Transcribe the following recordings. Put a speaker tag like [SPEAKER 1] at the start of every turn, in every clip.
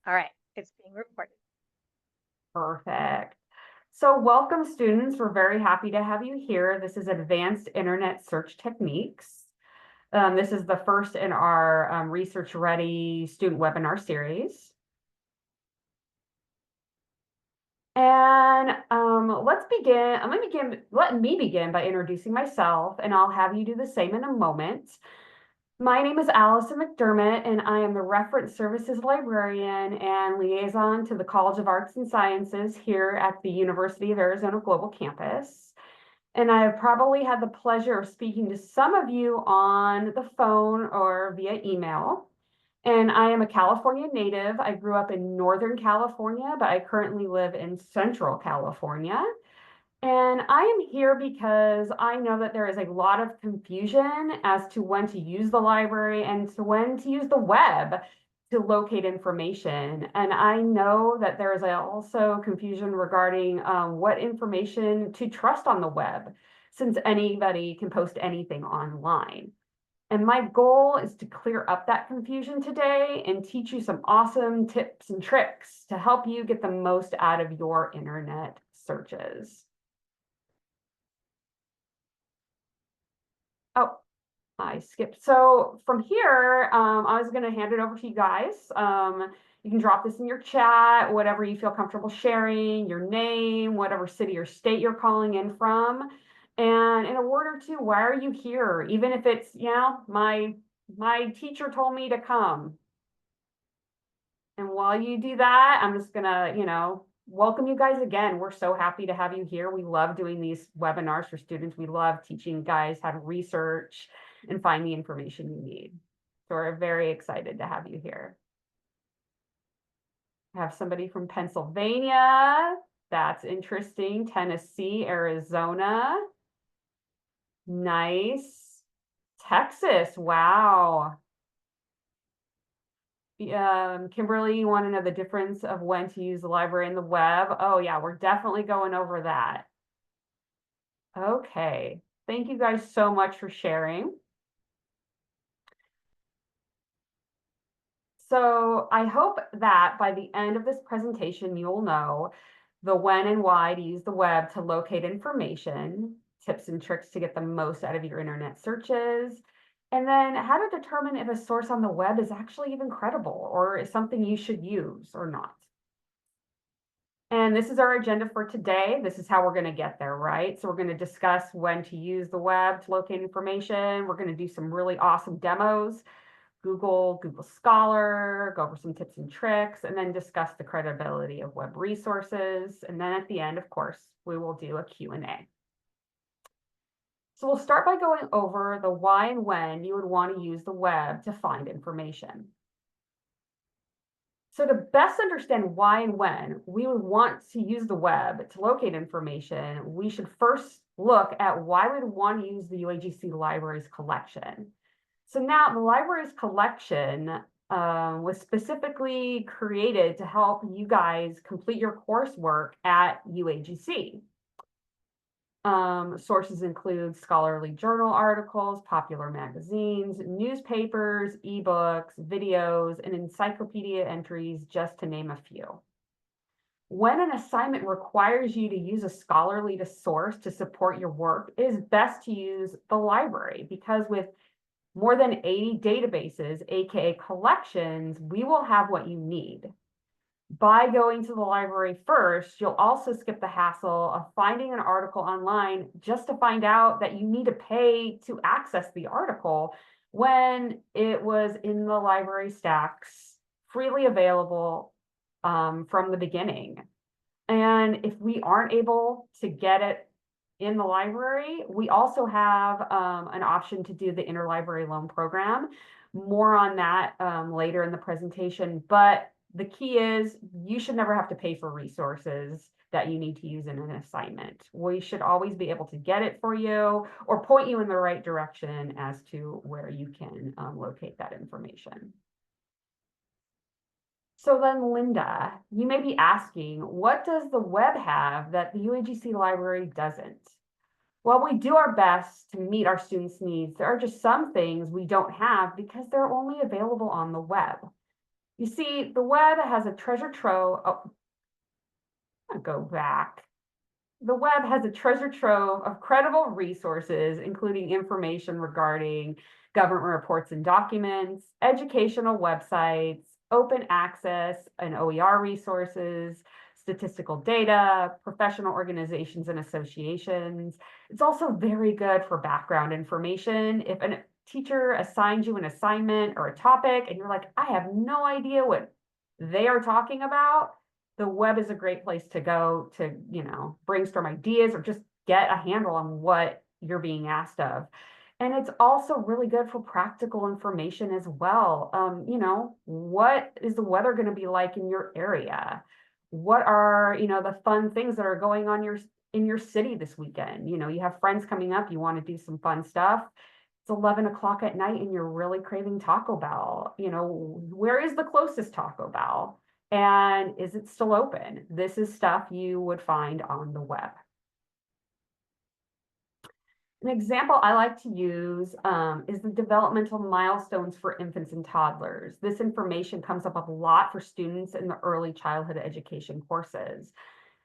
[SPEAKER 1] All right, it's being recorded.
[SPEAKER 2] Perfect. So welcome students. We're very happy to have you here. This is Advanced Internet Search Techniques. This is the first in our Research Ready student webinar series. And let's begin. Let me begin by introducing myself, and I'll have you do the same in a moment. My name is Allison McDermott, and I am the Reference Services Librarian and Liaison to the College of Arts and Sciences here at the University of Arizona Global Campus. And I have probably had the pleasure of speaking to some of you on the phone or via email. And I am a California native. I grew up in Northern California, but I currently live in Central California. And I am here because I know that there is a lot of confusion as to when to use the library and to when to use the web to locate information. And I know that there is also confusion regarding what information to trust on the web, since anybody can post anything online. And my goal is to clear up that confusion today and teach you some awesome tips and tricks to help you get the most out of your internet searches. Oh, I skipped. So from here, I was going to hand it over to you guys. You can drop this in your chat, whatever you feel comfortable sharing, your name, whatever city or state you're calling in from. And in a word or two, why are you here? Even if it's, my teacher told me to come. And while you do that, I'm just gonna, welcome you guys again. We're so happy to have you here. We love doing these webinars for students. We love teaching guys how to research and find the information you need. So we're very excited to have you here. I have somebody from Pennsylvania. That's interesting. Tennessee, Arizona. Nice. Texas. Wow. Kimberly, you want to know the difference of when to use the library and the web? Oh yeah, we're definitely going over that. Okay, thank you guys so much for sharing. So I hope that by the end of this presentation, you'll know the when and why to use the web to locate information, tips and tricks to get the most out of your internet searches, and then how to determine if a source on the web is actually even credible or is something you should use or not. And this is our agenda for today. This is how we're going to get there, right? So we're going to discuss when to use the web to locate information. We're going to do some really awesome demos, Google Scholar, go over some tips and tricks, and then discuss the credibility of web resources. And then at the end, of course, we will do a Q&A. So we'll start by going over the why and when you would want to use the web to find information. So to best understand why and when we would want to use the web to locate information, we should first look at why we'd want to use the UAGC Libraries collection. So now the libraries collection was specifically created to help you guys complete your coursework at UAGC. Sources include scholarly journal articles, popular magazines, newspapers, ebooks, videos, and encyclopedia entries, just to name a few. When an assignment requires you to use a scholarly source to support your work, it is best to use the library because with more than 80 databases, aka collections, we will have what you need. By going to the library first, you'll also skip the hassle of finding an article online just to find out that you need to pay to access the article when it was in the library stacks, freely available from the beginning. And if we aren't able to get it in the library, we also have an option to do the interlibrary loan program. More on that later in the presentation, but the key is you should never have to pay for resources that you need to use in an assignment. We should always be able to get it for you or point you in the right direction as to where you can locate that information. So then, Linda, you may be asking, what does the web have that the UAGC library doesn't? While we do our best to meet our students' needs, there are just some things we don't have because they're only available on the web. You see, the web has a treasure trove. Oh, I'll go back. The web has a treasure trove of credible resources, including information regarding government reports and documents, educational websites, open access and OER resources, statistical data, professional organizations and associations. It's also very good for background information. If a teacher assigns you an assignment or a topic and you're like, I have no idea what they are talking about, the web is a great place to go to, brainstorm ideas or just get a handle on what you're being asked of. And it's also really good for practical information as well. What is the weather going to be like in your area? What are, the fun things that are going on in your city this weekend? You have friends coming up, you want to do some fun stuff. It's 11 o'clock at night and you're really craving Taco Bell. Where is the closest Taco Bell? And is it still open? This is stuff you would find on the web. An example I like to use is the developmental milestones for infants and toddlers. This information comes up a lot for students in the early childhood education courses.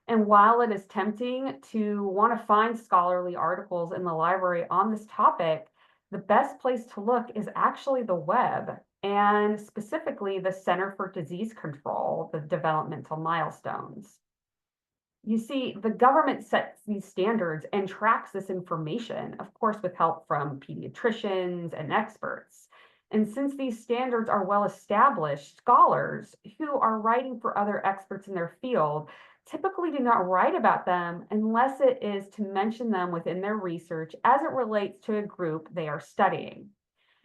[SPEAKER 2] And while it is tempting to want to find scholarly articles in the library on this topic, the best place to look is actually the web, and specifically the Center for Disease Control, the developmental milestones. You see, the government sets these standards and tracks this information, of course, with help from pediatricians and experts. And since these standards are well established, scholars who are writing for other experts in their field typically do not write about them unless it is to mention them within their research as it relates to a group they are studying.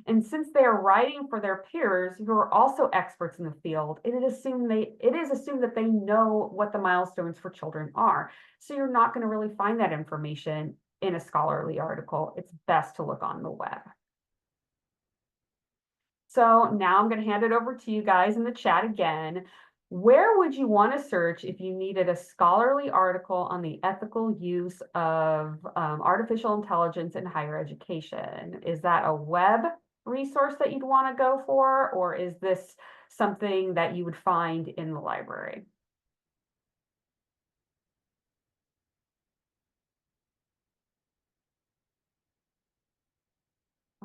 [SPEAKER 2] And since they are writing for their peers who are also experts in the field, it is assumed that they know what the milestones for children are. So you're not going to really find that information in a scholarly article. It's best to look on the web. So now I'm going to hand it over to you guys in the chat again. Where would you want to search if you needed a scholarly article on the ethical use of artificial intelligence in higher education? Is that a web resource that you'd want to go for, or is this something that you would find in the library?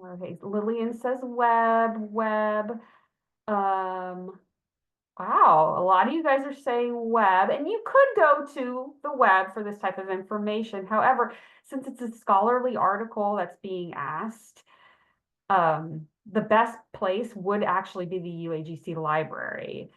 [SPEAKER 2] Okay, Lillian says web. Wow, a lot of you guys are saying web, and you could go to the web for this type of information. However, since it's a scholarly article that's being asked, the best place would actually be the UAGC library.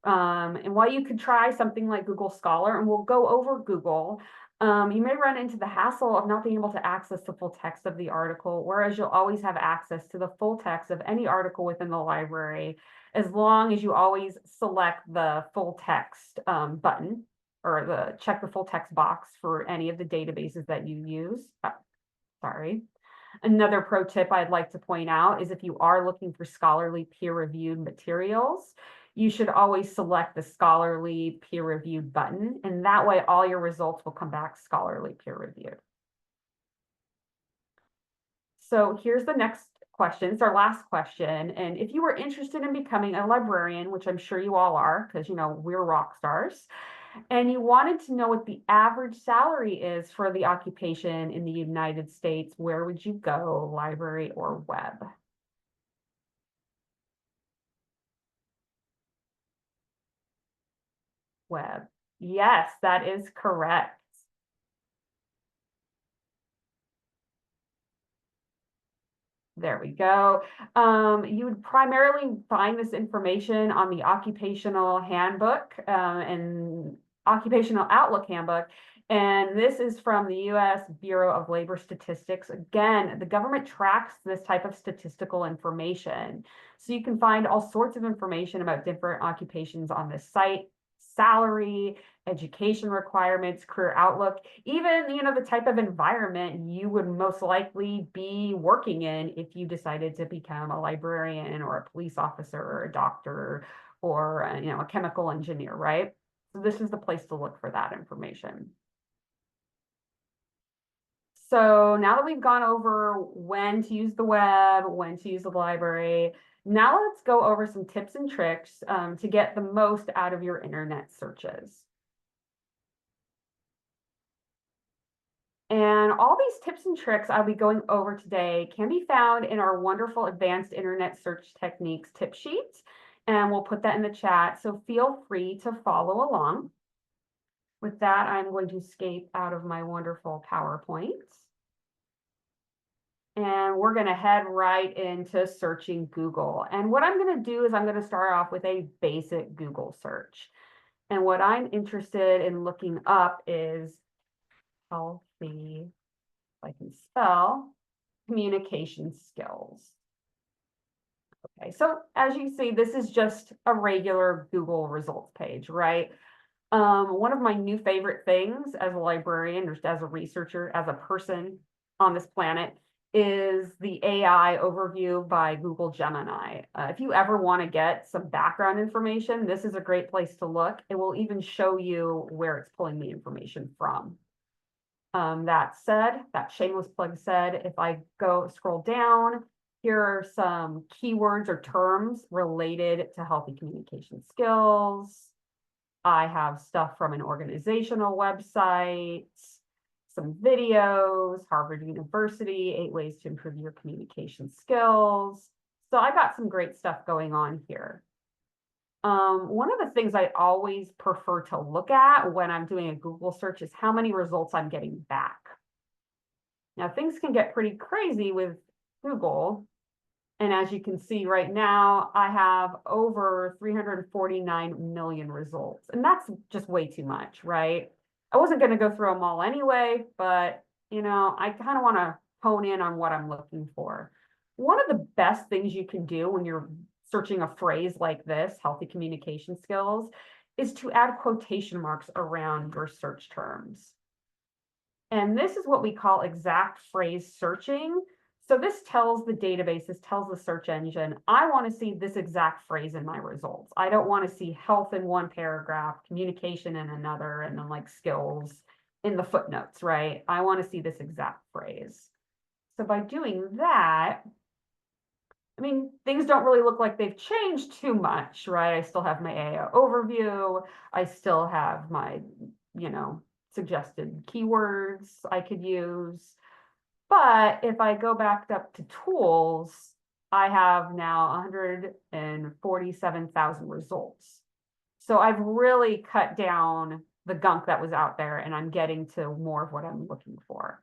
[SPEAKER 2] And while you could try something like Google Scholar, and we'll go over Google, you may run into the hassle of not being able to access the full text of the article, whereas you'll always have access to the full text of any article within the library, as long as you always select the full text button, or check the full text box for any of the databases that you use. Sorry. Another pro tip I'd like to point out is if you are looking for scholarly peer-reviewed materials, you should always select the scholarly peer-reviewed button, and that way all your results will come back scholarly peer-reviewed. So here's the next question. It's our last question. And if you were interested in becoming a librarian, which I'm sure you all are, because we're rock stars, and you wanted to know what the average salary is for the occupation in the United States, where would you go, library or web? Web. Yes, that is correct. There we go. You would primarily find this information on the Occupational Handbook and Occupational Outlook Handbook. And this is from the U.S. Bureau of Labor Statistics. Again, the government tracks this type of statistical information. So you can find all sorts of information about different occupations on this site: salary, education requirements, career outlook, even, the type of environment you would most likely be working in if you decided to become a librarian or a police officer or a doctor or, a chemical engineer, right? So this is the place to look for that information. So now that we've gone over when to use the web, when to use the library, Now let's go over some tips and tricks to get the most out of your internet searches. And all these tips and tricks I'll be going over today can be found in our wonderful advanced internet search techniques tip sheet. And we'll put that in the chat. So feel free to follow along. With that, I'm going to escape out of my wonderful PowerPoint. And we're going to head right into searching Google. And what I'm going to do is I'm going to start off with a basic Google search. And what I'm interested in looking up is healthy, if I can spell, communication skills. Okay, so as you see, this is just a regular Google results page, right? One of my new favorite things as a librarian, or as a researcher, as a person on this planet, is the AI overview by Google Gemini. If you ever want to get some background information, this is a great place to look. It will even show you where it's pulling the information from. That said, that shameless plug said, if I go scroll down, here are some keywords or terms related to healthy communication skills. I have stuff from an organizational website, some videos, Harvard University, 8 ways to improve your communication skills. So I got some great stuff going on here. One of the things I always prefer to look at when I'm doing a Google search is how many results I'm getting back. Now, things can get pretty crazy with Google. And as you can see right now, I have over 349 million results. And that's just way too much, right? I wasn't going to go through them all anyway, but I kind of want to hone in on what I'm looking for. One of the best things you can do when you're searching a phrase like this, healthy communication skills, is to add quotation marks around your search terms. And this is what we call exact phrase searching. So this tells the database, this tells the search engine, I want to see this exact phrase in my results. I don't want to see health in one paragraph, communication in another, and then like skills in the footnotes, right? I want to see this exact phrase. So by doing that, I mean, things don't really look like they've changed too much, right? I still have my AI overview. I still have my, suggested keywords I could use. But if I go back up to tools, I have now 147,000 results. So I've really cut down the gunk that was out there, and I'm getting to more of what I'm looking for.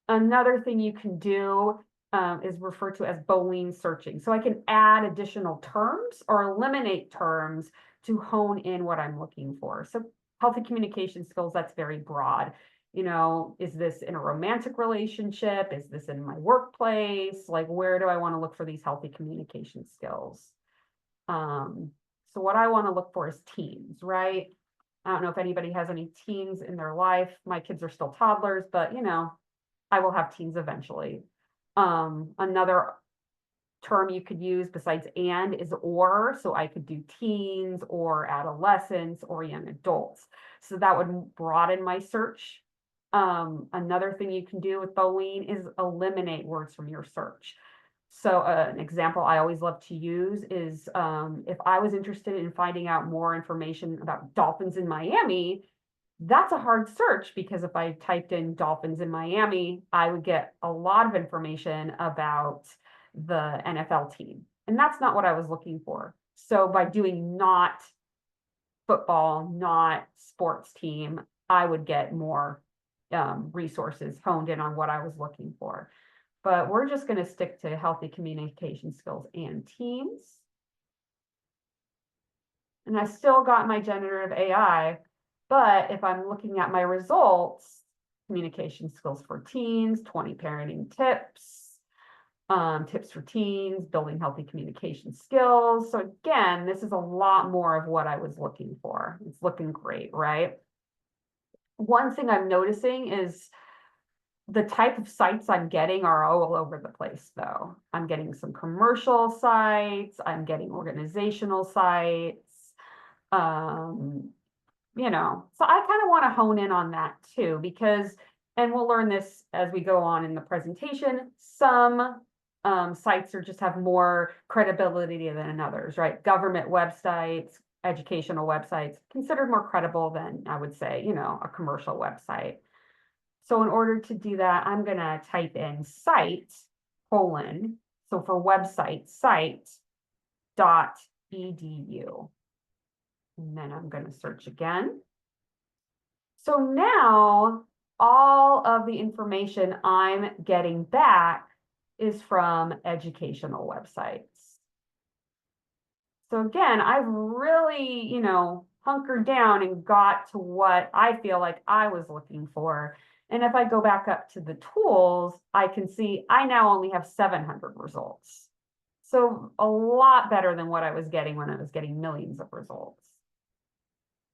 [SPEAKER 2] Another thing you can do is referred to as Boolean searching. So I can add additional terms or eliminate terms to hone in what I'm looking for. So healthy communication skills, that's very broad. Is this in a romantic relationship? Is this in my workplace? Like, where do I want to look for these healthy communication skills? So what I want to look for is teens, right? I don't know if anybody has any teens in their life. My kids are still toddlers, but I will have teens eventually. Another term you could use besides and is or. So I could do teens or adolescents or young adults. So that would broaden my search. Another thing you can do with Boolean is eliminate words from your search. So an example I always love to use is if I was interested in finding out more information about dolphins in Miami, that's a hard search because if I typed in dolphins in Miami, I would get a lot of information about the NFL team. And that's not what I was looking for. So by doing not football, not sports team, I would get more resources honed in on what I was looking for. But we're just going to stick to healthy communication skills and teams. And I still got my generative AI, but if I'm looking at my results, communication skills for teens, 20 parenting tips, tips for teens, building healthy communication skills. So again, this is a lot more of what I was looking for. It's looking great, right? One thing I'm noticing is the type of sites I'm getting are all over the place, though. I'm getting some commercial sites, I'm getting organizational sites, so I kind of want to hone in on that too, because, and we'll learn this as we go on in the presentation, some sites are just have more credibility than others, right? Government websites, educational websites, considered more credible than I would say, a commercial website. So in order to do that, I'm going to type in site colon. So for website, site.edu. And then I'm going to search again. So now all of the information I'm getting back is from educational websites. So again, I've really, hunkered down and got to what I feel like I was looking for. And if I go back up to the tools, I can see I now only have 700 results. So a lot better than what I was getting when I was getting millions of results.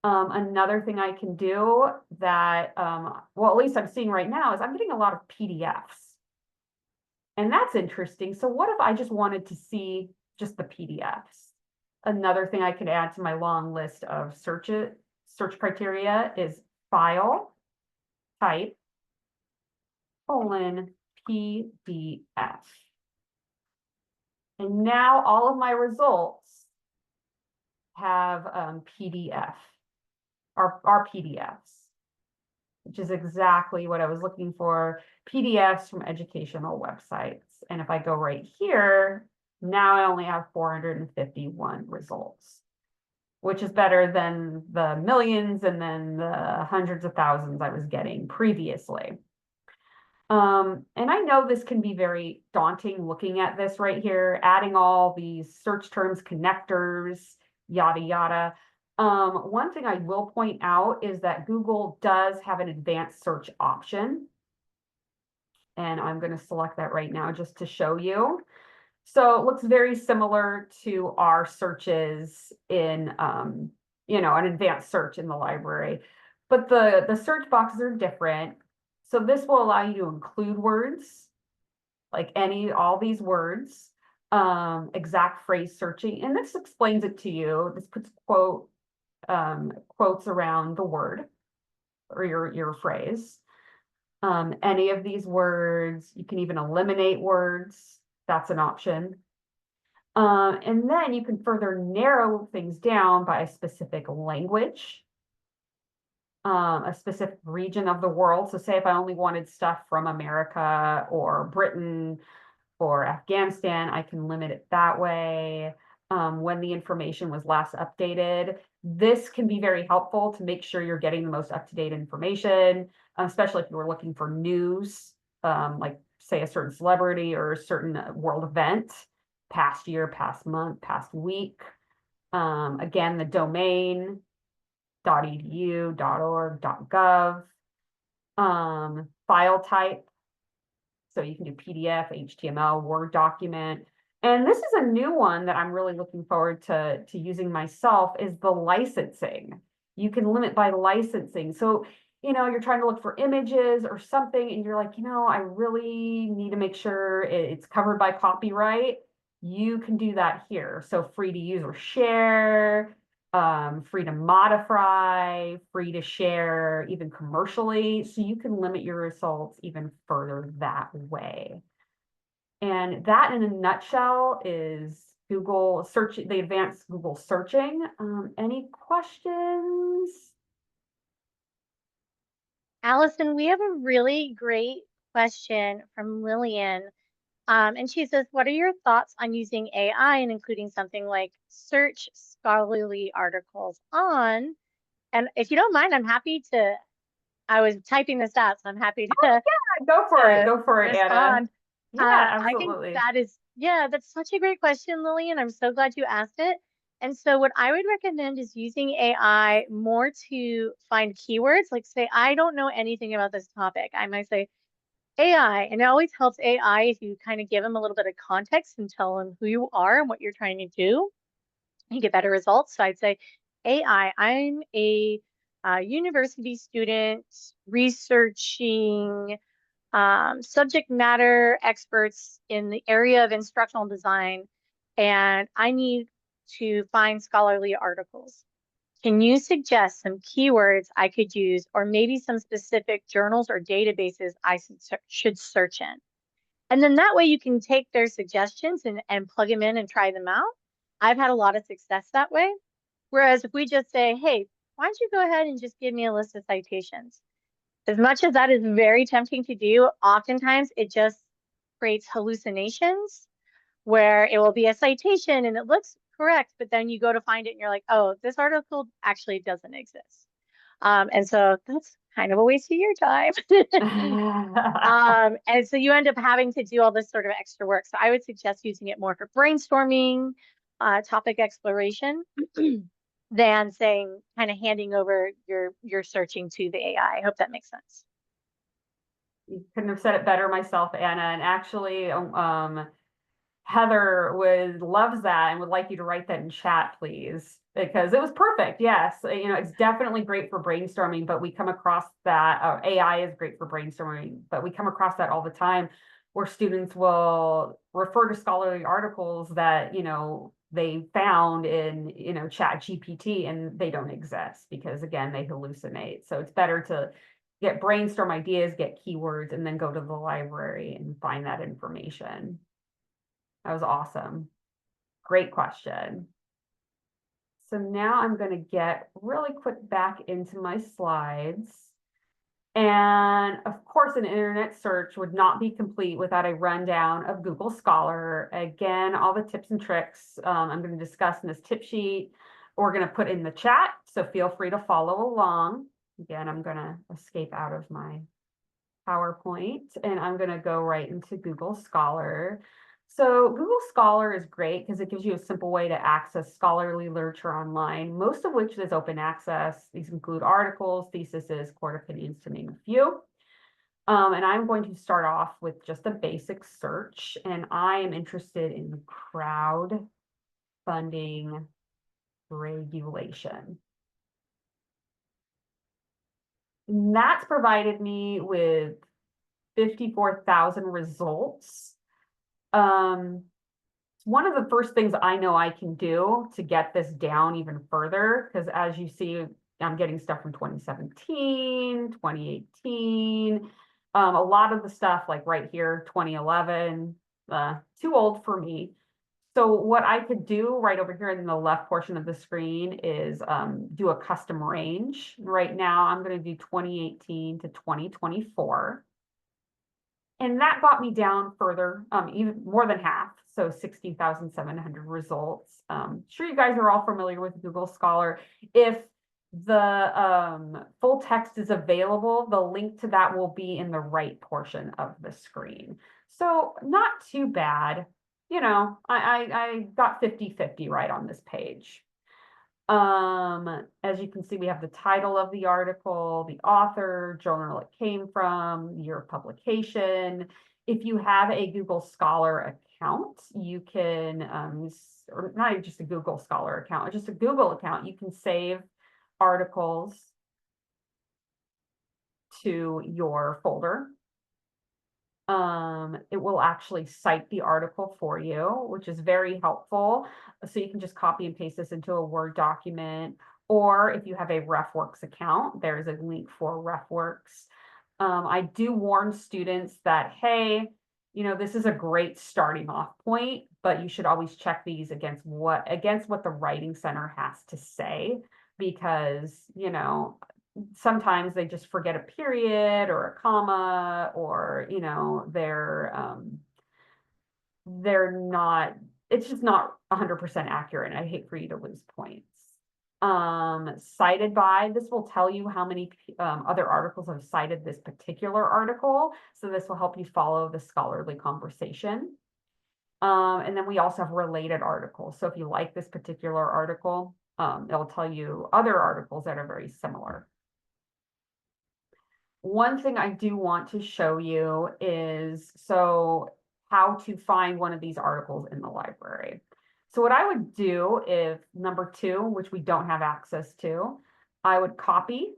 [SPEAKER 2] Another thing I can do that, well, at least I'm seeing right now is I'm getting a lot of PDFs. And that's interesting. So what if I just wanted to see just the PDFs? Another thing I could add to my long list of search criteria is file type colon PDF. And now all of my results have PDF, are PDFs, which is exactly what I was looking for, PDFs from educational websites. And if I go right here, now I only have 451 results, which is better than the millions and then the hundreds of thousands I was getting previously. And I know this can be very daunting looking at this right here, adding all these search terms, connectors, yada, yada. One thing I will point out is that Google does have an advanced search option. And I'm going to select that right now just to show you. So it looks very similar to our searches in, an advanced search in the library. But the search boxes are different. So this will allow you to include words, like all these words, exact phrase searching. And this explains it to you. This puts quotes around the word or your phrase. Any of these words, you can even eliminate words. That's an option. And then you can further narrow things down by a specific language, a specific region of the world. So say if I only wanted stuff from America or Britain or Afghanistan, I can limit it that way. When the information was last updated, this can be very helpful to make sure you're getting the most up-to-date information, especially if you were looking for news, like say a certain celebrity or a certain world event, past year, past month, past week. Again, the domain, .edu, .org, .gov, file type. So you can do PDF, HTML, Word document. And this is a new one that I'm really looking forward to using myself is the licensing. You can limit by licensing. So, you're trying to look for images or something and you're like, I really need to make sure it's covered by copyright. You can do that here. So free to use or share, free to modify, free to share, even commercially. So you can limit your results even further that way. And that in a nutshell is Google search, the advanced Google searching. Any questions?
[SPEAKER 1] Allison, we have a really great question from Lillian. And she says, what are your thoughts on using AI and including something like search scholarly articles on? And if you don't mind, I was typing this out, so I'm happy
[SPEAKER 2] Go for it.
[SPEAKER 1] to
[SPEAKER 2] Go for it, Anna.
[SPEAKER 1] respond.
[SPEAKER 2] Yeah,
[SPEAKER 1] I think
[SPEAKER 2] absolutely.
[SPEAKER 1] that's such a great question, Lillian. I'm so glad you asked it. And so what I would recommend is using AI more to find keywords. Like say, I don't know anything about this topic. I might say AI, and it always helps AI if you kind of give them a little bit of context and tell them who you are and what you're trying to do. You get better results. So I'd say, AI, I'm a university student researching subject matter experts in the area of instructional design, and I need to find scholarly articles. Can you suggest some keywords I could use, or maybe some specific journals or databases I should search in? And then that way you can take their suggestions and plug them in and try them out. I've had a lot of success that way. Whereas if we just say, hey, why don't you go ahead and just give me a list of citations? As much as that is very tempting to do, oftentimes it just creates hallucinations where it will be a citation and it looks correct, but then you go to find it and you're like, oh, this article actually doesn't exist. And so that's kind of a waste of your time. And so you end up having to do all this sort of extra work. So I would suggest using it more for brainstorming, topic exploration, than saying kind of handing over your searching to the AI. I hope that makes sense.
[SPEAKER 2] You couldn't have said it better myself, Anna. And actually, Heather loves that and would like you to write that in chat, please, because it was perfect. Yes, you know, it's definitely great for brainstorming, but we come across that AI is great for brainstorming, but we come across that all the time where students will refer to scholarly articles that, you know, they found in, you know, Chat GPT, and they don't exist because, again, they hallucinate. So it's better to get brainstorm ideas, get keywords, and then go to the library and find that information. That was awesome. Great question. So now I'm going to get really quick back into my slides. And of course, an internet search would not be complete without a rundown of Google Scholar. Again, all the tips and tricks I'm going to discuss in this tip sheet, we're going to put in the chat. So feel free to follow along. Again, I'm going to escape out of my PowerPoint and I'm going to go right into Google Scholar. So Google Scholar is great because it gives you a simple way to access scholarly literature online, most of which is open access. These include articles, theses, court opinions, to name a few. And I'm going to start off with just a basic search, and I am interested in crowdfunding regulation. And that's provided me with 54,000 results. One of the first things I know I can do to get this down even further, because as you see, I'm getting stuff from 2017, 2018, a lot of the stuff like right here, 2011, too old for me. So what I could do right over here in the left portion of the screen is do a custom range. Right now, I'm going to do 2018 to 2024. And that got me down further, even more than half, so 16,700 results. Sure, you guys are all familiar with Google Scholar. If the full text is available, the link to that will be in the right portion of the screen. So not too bad. You know, I got 50-50 right on this page. As you can see, we have the title of the article, the author, journal it came from, year of publication. If you have a Google Scholar account, you can, or not just a Google Scholar account, just a Google account, you can save articles to your folder. It will actually cite the article for you, which is very helpful. So you can just copy and paste this into a Word document, or if you have a RefWorks account, there's a link for RefWorks. I do warn students that, hey, you know, this is a great starting off point, but you should always check these against what the Writing Center has to say, because, you know, sometimes they just forget a period or a comma, or, you know, they're not, it's just not 100% accurate. And I hate for you to lose points. Cited by, this will tell you how many other articles have cited this particular article. So this will help you follow the scholarly conversation. And then we also have related articles. So if you like this particular article, it'll tell you other articles that are very similar. One thing I do want to show you is how to find one of these articles in the library. So what I would do if number 2, which we don't have access to, I would copy,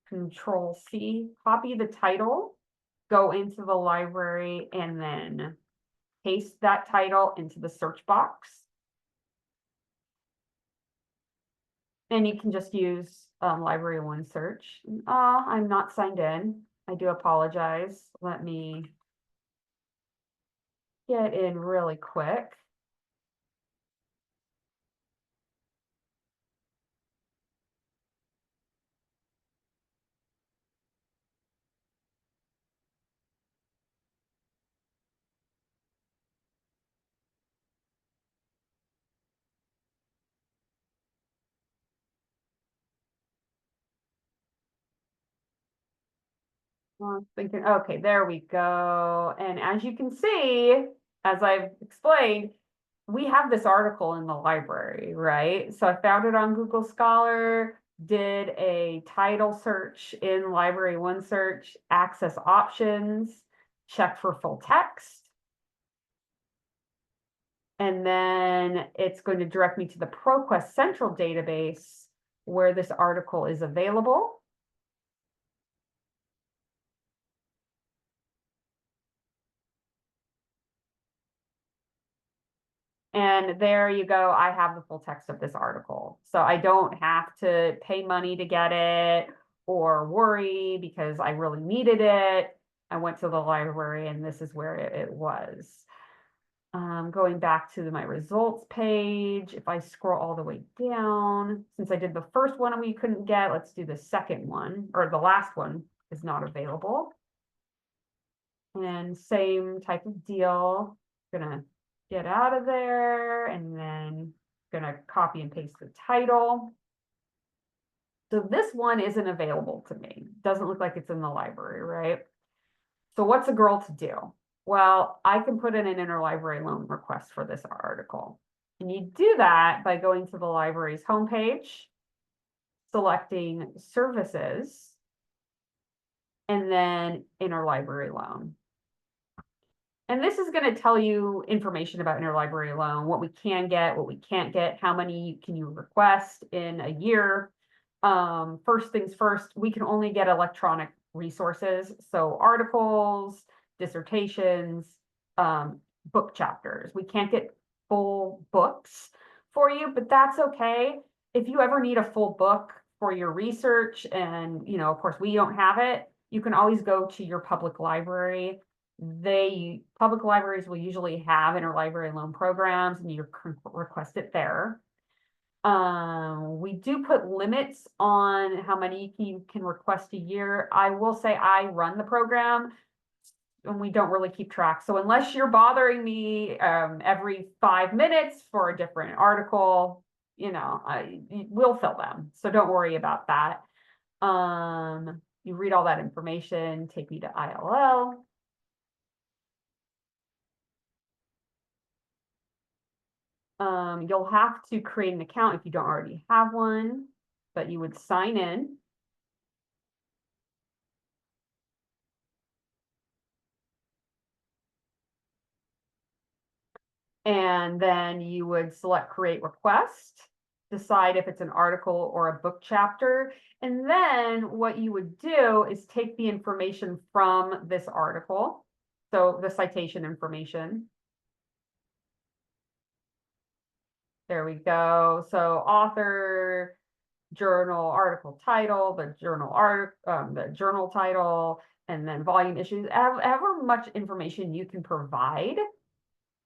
[SPEAKER 2] Control C, copy the title, go into the library, and then paste that title into the search box. And you can just use Library One search. I'm not signed in. I do apologize. Let me get in really quick. I was thinking, okay, there we go. And as you can see, as I've explained, we have this article in the library, right? So I found it on Google Scholar, did a title search in Library One Search, access options, check for full text. And then it's going to direct me to the ProQuest Central database where this article is available. And there you go. I have the full text of this article. So I don't have to pay money to get it or worry because I really needed it. I went to the library and this is where it was. Going back to my results page, if I scroll all the way down, since I did the first one we couldn't get, let's do the second one, or the last one is not available. And same type of deal, gonna get out of there and then gonna copy and paste the title. So this one isn't available to me. Doesn't look like it's in the library, right? So what's a girl to do? Well, I can put in an interlibrary loan request for this article. And you do that by going to the library's homepage, selecting services, and then interlibrary loan. And this is going to tell you information about interlibrary loan, what we can get, what we can't get, how many can you request in a year. First things first, we can only get electronic resources. So articles, dissertations, book chapters. We can't get full books for you, but that's okay. If you ever need a full book for your research and, you know, of course, we don't have it, you can always go to your public library. Public libraries will usually have interlibrary loan programs and you can request it there. We do put limits on how many you can request a year. I will say I run the program and we don't really keep track. So unless you're bothering me every 5 minutes for a different article, you know, we'll fill them. So don't worry about that. You read all that information, take me to ILL. You'll have to create an account if you don't already have one, but you would sign in. And then you would select create request, decide if it's an article or a book chapter. And then what you would do is take the information from this article. So the citation information. There we go. So author, journal, article title, the journal title, and then volume issues, however much information you can provide.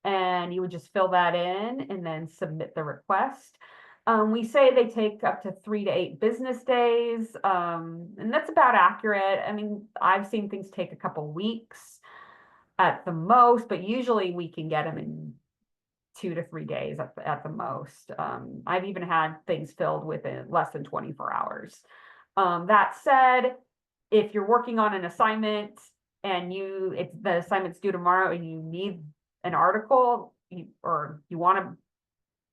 [SPEAKER 2] And you would just fill that in and then submit the request. We say they take up to 3 to 8 business days, and that's about accurate. I mean, I've seen things take a couple weeks at the most, but usually we can get them in 2 to 3 days at the most. I've even had things filled within less than 24 hours. That said, if you're working on an assignment and the assignment's due tomorrow and you need an article or you want to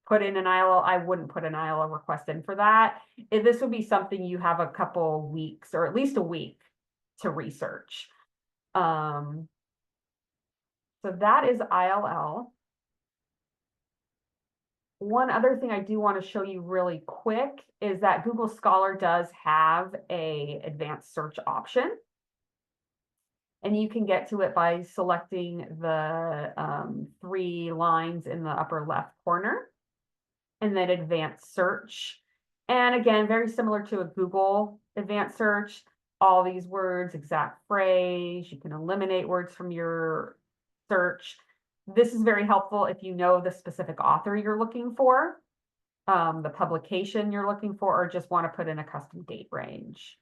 [SPEAKER 2] put in an ILL, I wouldn't put an ILL request in for that. This would be something you have a couple weeks or at least a week to research. So that is ILL. One other thing I do want to show you really quick is that Google Scholar does have an advanced search option. And you can get to it by selecting the 3 lines in the upper left corner and then advanced search. And again, very similar to a Google advanced search, all these words, exact phrase, you can eliminate words from your search. This is very helpful if you know the specific author you're looking for, the publication you're looking for, or just want to put in a custom date range.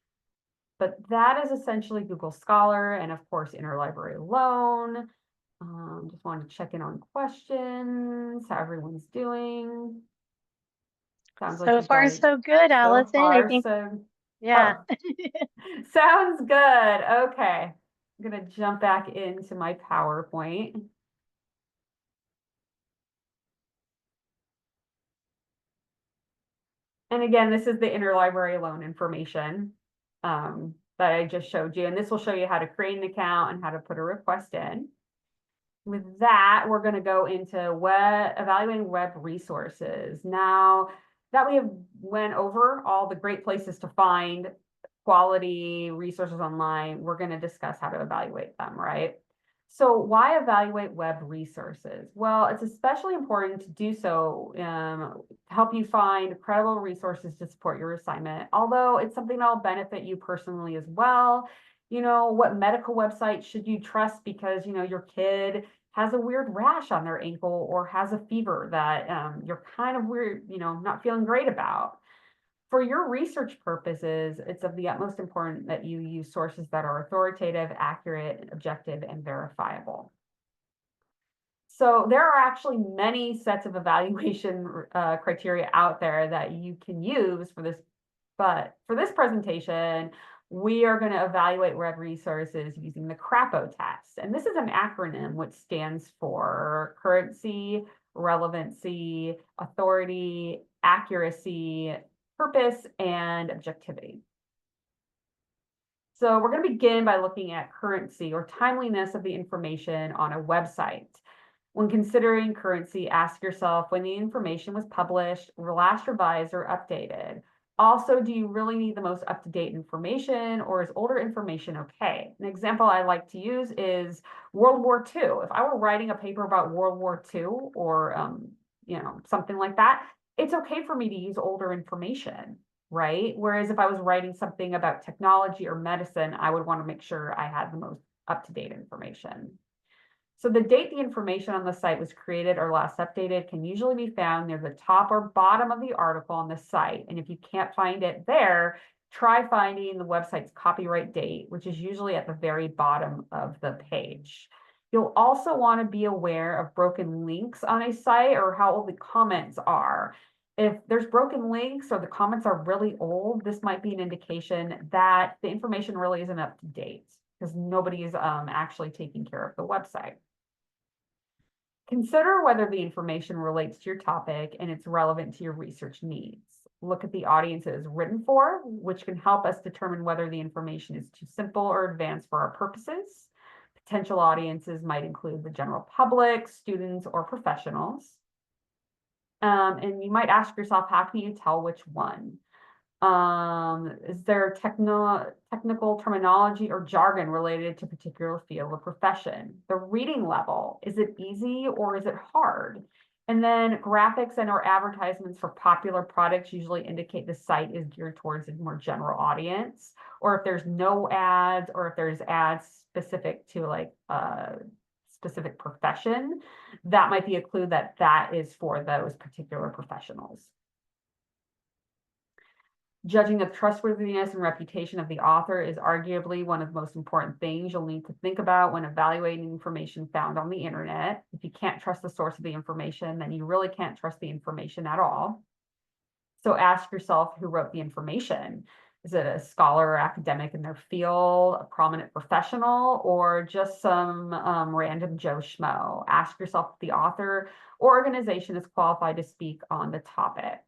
[SPEAKER 2] But that is essentially Google Scholar, and of course, Interlibrary Loan. Just wanted to check in on questions, how everyone's doing. Sounds like
[SPEAKER 1] So
[SPEAKER 2] you
[SPEAKER 1] far,
[SPEAKER 2] guys,
[SPEAKER 1] so good,
[SPEAKER 2] so
[SPEAKER 1] Allison. I
[SPEAKER 2] far,
[SPEAKER 1] think,
[SPEAKER 2] so,
[SPEAKER 1] yeah.
[SPEAKER 2] oh, sounds good. Okay, I'm gonna jump back into my PowerPoint. And again, this is the interlibrary loan information that I just showed you. And this will show you how to create an account and how to put a request in. With that, we're going to go into evaluating web resources. Now that we have went over all the great places to find quality resources online, we're going to discuss how to evaluate them, right? So why evaluate web resources? Well, it's especially important to do so to help you find credible resources to support your assignment, although it's something that'll benefit you personally as well. You know, what medical website should you trust because, you know, your kid has a weird rash on their ankle or has a fever that you're kind of weird, you know, not feeling great about. For your research purposes, it's of the utmost importance that you use sources that are authoritative, accurate, objective, and verifiable. So there are actually many sets of evaluation criteria out there that you can use for this, but for this presentation, we are going to evaluate web resources using the CRAPO test. And this is an acronym which stands for currency, relevancy, authority, accuracy, purpose, and objectivity. So we're going to begin by looking at currency or timeliness of the information on a website. When considering currency, ask yourself when the information was published, last revised, or updated. Also, do you really need the most up-to-date information, or is older information okay? An example I like to use is World War II. If I were writing a paper about World War II or you know, something like that, it's okay for me to use older information, right? Whereas if I was writing something about technology or medicine, I would want to make sure I had the most up-to-date information. So the date the information on the site was created or last updated can usually be found near the top or bottom of the article on the site. And if you can't find it there, try finding the website's copyright date, which is usually at the very bottom of the page. You'll also want to be aware of broken links on a site or how old the comments are. If there's broken links or the comments are really old, this might be an indication that the information really isn't up to date because nobody is actually taking care of the website. Consider whether the information relates to your topic and it's relevant to your research needs. Look at the audience it is written for, which can help us determine whether the information is too simple or advanced for our purposes. Potential audiences might include the general public, students, or professionals. And you might ask yourself, how can you tell which one? Is there technical terminology or jargon related to a particular field or profession? The reading level, is it easy or is it hard? And then graphics and or advertisements for popular products usually indicate the site is geared towards a more general audience, or if there's no ads, or if there's ads specific to like a specific profession, that might be a clue that that is for those particular professionals. Judging the trustworthiness and reputation of the author is arguably one of the most important things you'll need to think about when evaluating information found on the internet. If you can't trust the source of the information, then you really can't trust the information at all. So ask yourself who wrote the information. Is it a scholar or academic in their field, a prominent professional, or just some random Joe Schmo? Ask yourself if the author or organization is qualified to speak on the topic.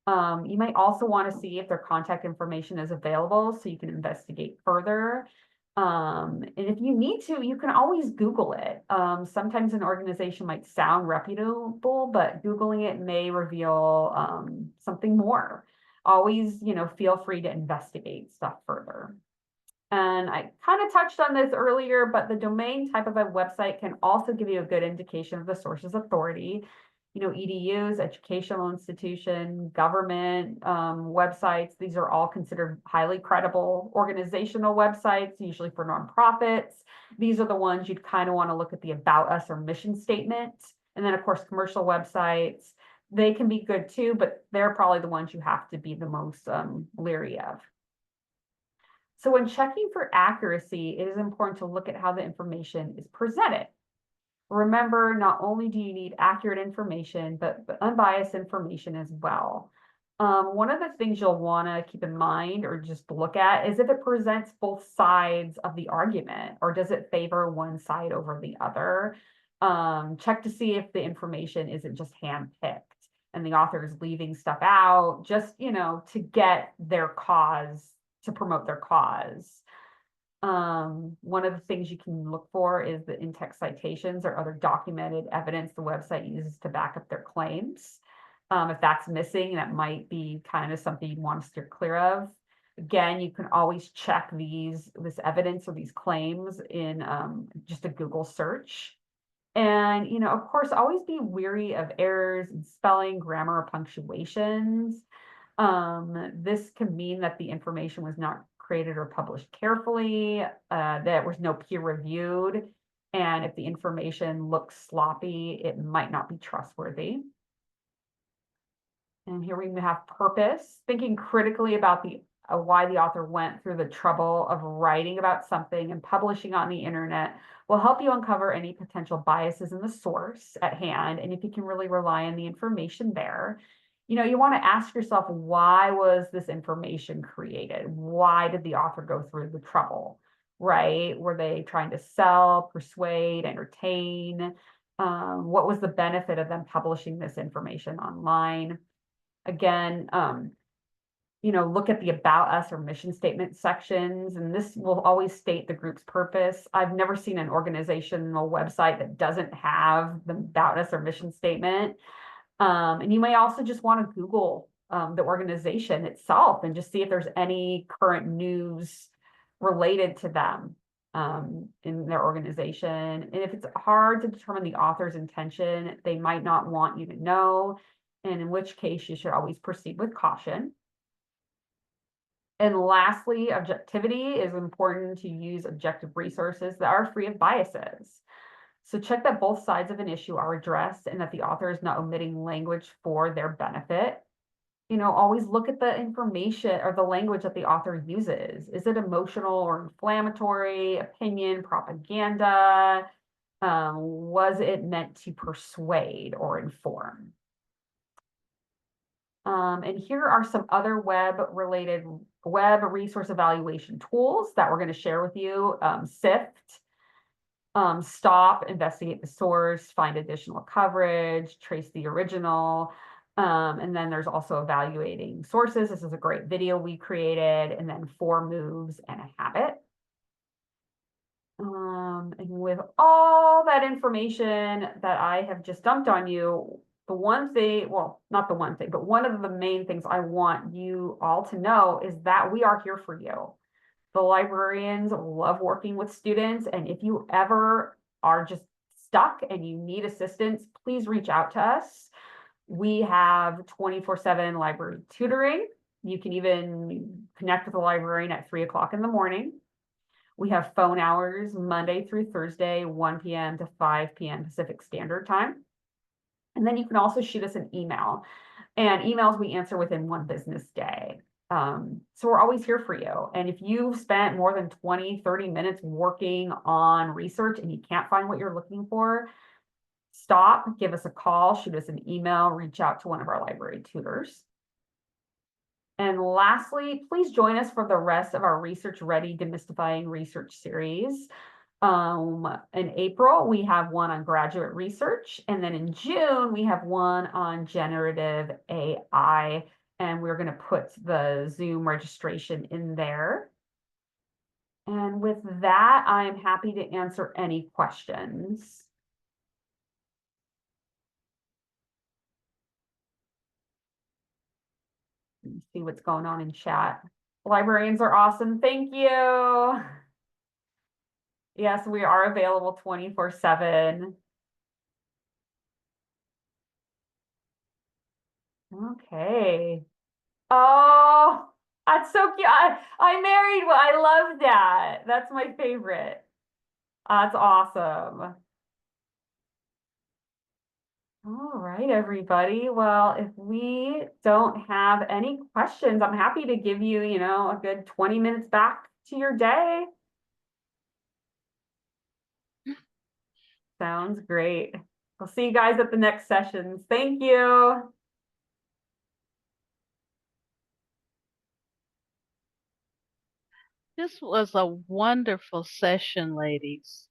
[SPEAKER 2] You might also want to see if their contact information is available so you can investigate further. And if you need to, you can always Google it. Sometimes an organization might sound reputable, but Googling it may reveal something more. Always, you know, feel free to investigate stuff further. And I kind of touched on this earlier, but the domain type of a website can also give you a good indication of the source's authority. EDUs, educational institution, government websites. These are all considered highly credible organizational websites, usually for nonprofits. These are the ones you'd kind of want to look at the About Us or mission statement. And then, of course, commercial websites. They can be good too, but they're probably the ones you have to be the most leery of. So when checking for accuracy, it is important to look at how the information is presented. Remember, not only do you need accurate information, but unbiased information as well. One of the things you'll want to keep in mind or just look at is if it presents both sides of the argument, or does it favor one side over the other? Check to see if the information isn't just handpicked and the author is leaving stuff out just, to get their cause, to promote their cause. One of the things you can look for is the in-text citations or other documented evidence the website uses to back up their claims. If that's missing, that might be kind of something you want to steer clear of. Again, you can always check this evidence or these claims in just a Google search. And, of course, always be wary of errors in spelling, grammar, or punctuations. This can mean that the information was not created or published carefully, that was no peer reviewed. And if the information looks sloppy, it might not be trustworthy. And here we have purpose, thinking critically about why the author went through the trouble of writing about something and publishing on the internet will help you uncover any potential biases in the source at hand. And if you can really rely on the information there, you want to ask yourself, why was this information created? Why did the author go through the trouble, right? Were they trying to sell, persuade, entertain? What was the benefit of them publishing this information online? Again, look at the About Us or mission statement sections, and this will always state the group's purpose. I've never seen an organizational website that doesn't have the About Us or mission statement. And you may also just want to Google the organization itself and just see if there's any current news related to them in their organization. And if it's hard to determine the author's intention, they might not want you to know, and in which case you should always proceed with caution. And lastly, objectivity is important to use objective resources that are free of biases. So check that both sides of an issue are addressed and that the author is not omitting language for their benefit. Always look at the information or the language that the author uses. Is it emotional or inflammatory, opinion, propaganda? Was it meant to persuade or inform? And here are some other web resource evaluation tools that we're going to share with you. SIFT, Stop, investigate the source, find additional coverage, trace the original. And then there's also evaluating sources. This is a great video we created, and then 4 moves and a habit. And with all that information that I have just dumped on you, the one thing, well, not the one thing, but one of the main things I want you all to know is that we are here for you. The librarians love working with students, and if you ever are just stuck and you need assistance, please reach out to us. We have 24/7 library tutoring. You can even connect with the librarian at 3 o'clock in the morning. We have phone hours Monday through Thursday, 1 p.m. to 5 p.m. Pacific Standard Time. And then you can also shoot us an email. And emails we answer within 1 business day. So we're always here for you. And if you've spent more than 20, 30 minutes working on research and you can't find what you're looking for, stop, give us a call, shoot us an email, reach out to one of our library tutors. And lastly, please join us for the rest of our Research Ready Demystifying Research series. In April, we have one on graduate research, and then in June, we have one on generative AI, and we're going to put the Zoom registration in there. And with that, I'm happy to answer any questions. See what's going on in chat. Librarians are awesome. Thank you. Yes, we are available 24/7. Okay. Oh, that's so cute. I married one. I love that. That's my favorite. That's awesome. All right, everybody. Well, if we don't have any questions, I'm happy to give you, a good 20 minutes back to your day. Sounds great. I'll see you guys at the next sessions. Thank you.
[SPEAKER 3] This was a wonderful session, ladies.